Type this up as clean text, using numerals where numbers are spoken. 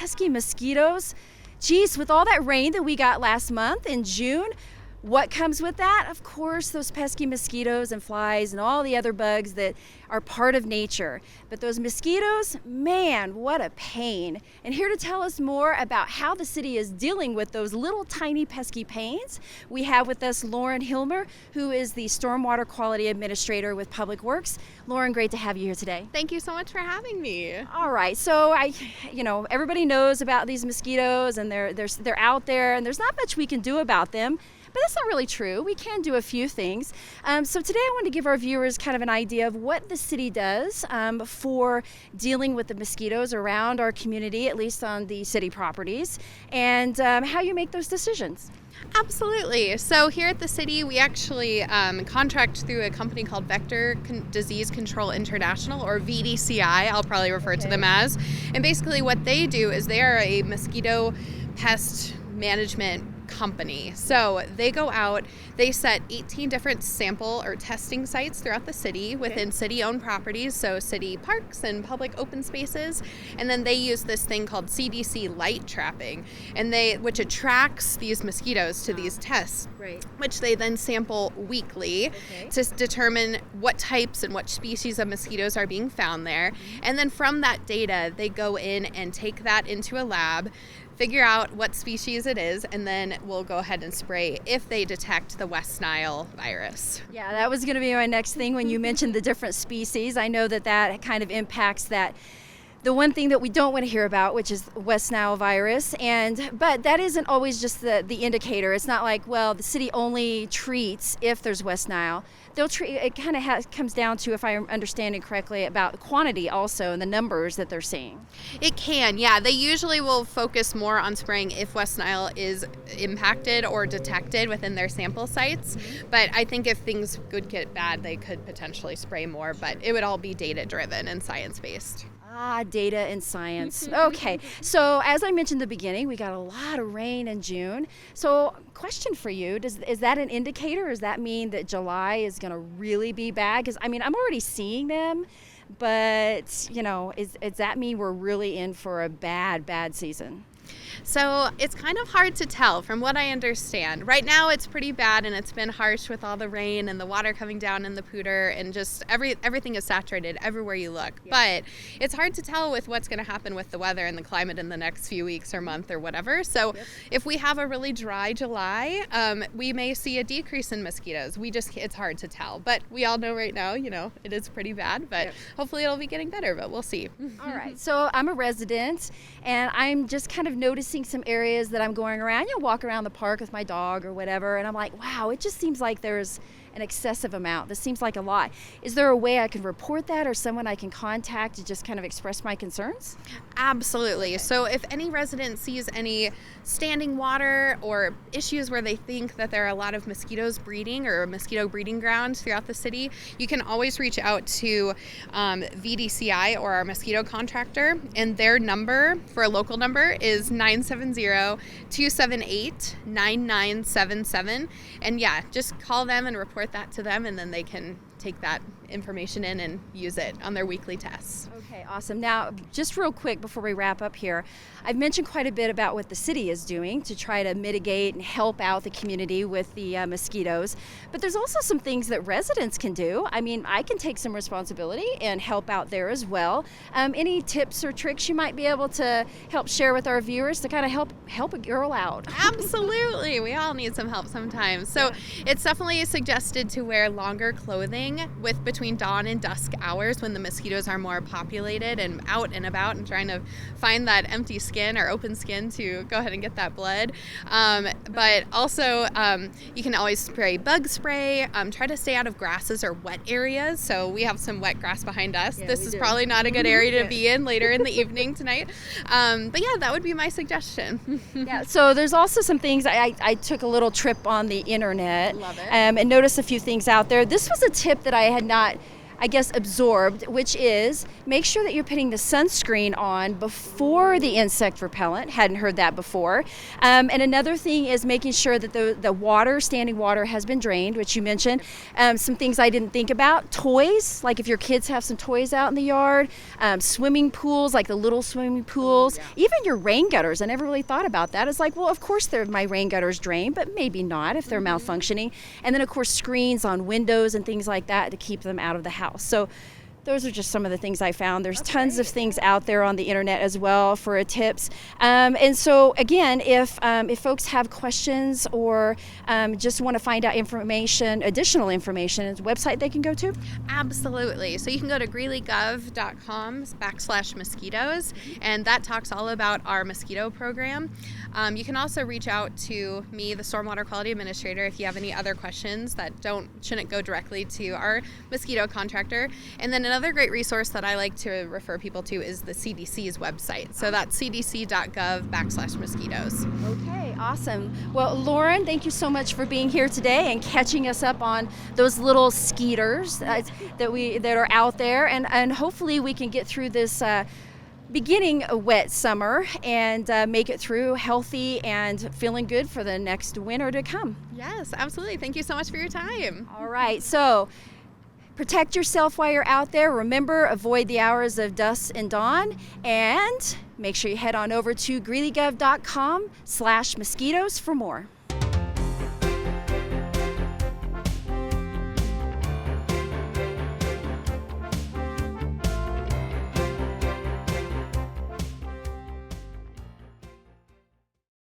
pesky mosquitoes. Geez, with all that rain that we got last month in June, what comes with that? Of course, those pesky mosquitoes and flies and all the other bugs that are part of nature. But those mosquitoes, man, what a pain. And here to tell us more about how the city is dealing with those little tiny pesky pains, we have with us Lauren Hillmer, who is the Stormwater Quality Administrator with Public Works. Lauren, great to have you here today. Thank you so much for having me. All right, so everybody knows about these mosquitoes and they're out there and there's not much we can do about them. But that's not really true. We can do a few things. So today I want to give our viewers kind of an idea of what the city does for dealing with the mosquitoes around our community, at least on the city properties, and how you make those decisions. Absolutely. So here at the city, we actually contract through a company called Vector Disease Control International, or VDCI, I'll probably refer to them as. And basically what they do is they are a mosquito pest management company. So they go out, they set 18 different sample or testing sites throughout the city within city-owned properties, so city parks and public open spaces, and then they use this thing called CDC light trapping, and which attracts these mosquitoes to these tests, which they then sample weekly to determine what types and what species of mosquitoes are being found there. And then from that data, they go in and take that into a lab, figure out what species it is, and then we'll go ahead and spray if they detect the West Nile virus. Yeah, that was going to be my next thing when you mentioned the different species. I know that kind of impacts that. The one thing that we don't want to hear about, which is West Nile virus, but that isn't always just the indicator. It's not like, well, the city only treats if there's West Nile. They'll treat. It kind of comes down to, if I'm understanding correctly, about quantity also and the numbers that they're seeing. It can, yeah. They usually will focus more on spraying if West Nile is impacted or detected within their sample sites. But I think if things could get bad, they could potentially spray more. But it would all be data-driven and science-based. Data and science. Okay, so as I mentioned in the beginning, we got a lot of rain in June. So question for you, is that an indicator? Does that mean that July is going to really be bad? Because, I'm already seeing them, but, does that mean we're really in for a bad season? So it's kind of hard to tell from what I understand. Right now it's pretty bad, and it's been harsh with all the rain and the water coming down in the pooter, and just everything is saturated everywhere you look. Yeah. But it's hard to tell with what's going to happen with the weather and the climate in the next few weeks or month or whatever. So if we have a really dry July, we may see a decrease in mosquitoes. It's hard to tell. But we all know right now, it is pretty bad, but hopefully it'll be getting better, but we'll see. All right. So I'm a resident, and I'm just kind of noticing some areas that I'm going around. Walk around the park with my dog or whatever, and I'm like, wow, it just seems like there's an excessive amount. This seems like a lot. Is there a way I can report that, or someone I can contact to just kind of express my concerns? Absolutely. So if any resident sees any standing water or issues where they think that there are a lot of mosquitoes breeding or mosquito breeding grounds throughout the city, you can always reach out to VDCI or our mosquito contractor, and their number for a local number is 970-278-9977. And just call them and report that to them, and then they can take that information in and use it on their weekly tests. Okay, awesome. Now, just real quick before we wrap up here, I've mentioned quite a bit about what the city is doing to try to mitigate and help out the community with the mosquitoes, but there's also some things that residents can do. I can take some responsibility and help out there as well. Any tips or tricks you might be able to help share with our viewers to kind of help a girl out? Absolutely. We all need some help sometimes. So it's definitely suggested to wear longer clothing with between dawn and dusk hours when the mosquitoes are more populated and out and about and trying to find that empty skin or open skin to go ahead and get that blood. But also you can always spray bug spray. Try to stay out of grasses or wet areas. So we have some wet grass behind us. This is probably not a good area to be in later in the evening tonight. But that would be my suggestion. So there's also some things. I took a little trip on the internet. Love it. And noticed a few things out there. This was a tip that I had not I guess, absorbed, which is make sure that you're putting the sunscreen on before the insect repellent. Hadn't heard that before. And another thing is making sure that the water, standing water, has been drained, which you mentioned. Some things I didn't think about: toys, like if your kids have some toys out in the yard, swimming pools, like the little swimming pools, even your rain gutters. I never really thought about that. It's like, well, of course my rain gutters drain, but maybe not if they're malfunctioning. And then, of course, screens on windows and things like that to keep them out of the house. So those are just some of the things I found. There's tons of things out there on the internet as well for tips. And so again, if folks have questions or just want to find out additional information, is a website they can go to? Absolutely. So you can go to greeley.gov/mosquitoes, and that talks all about our mosquito program. You can also reach out to me, the Stormwater Quality Administrator, if you have any other questions that shouldn't go directly to our mosquito contractor. And then another great resource that I like to refer people to is the CDC's website. So that's cdc.gov/mosquitoes. Okay, awesome. Well, Lauren, thank you so much for being here today and catching us up on those little skeeters that are out there, and hopefully we can get through this beginning a wet summer and make it through healthy and feeling good for the next winter to come. Yes, absolutely. Thank you so much for your time. All right, so protect yourself while you're out there. Remember, avoid the hours of dusk and dawn, and make sure you head on over to greeleygov.com/mosquitoes for more.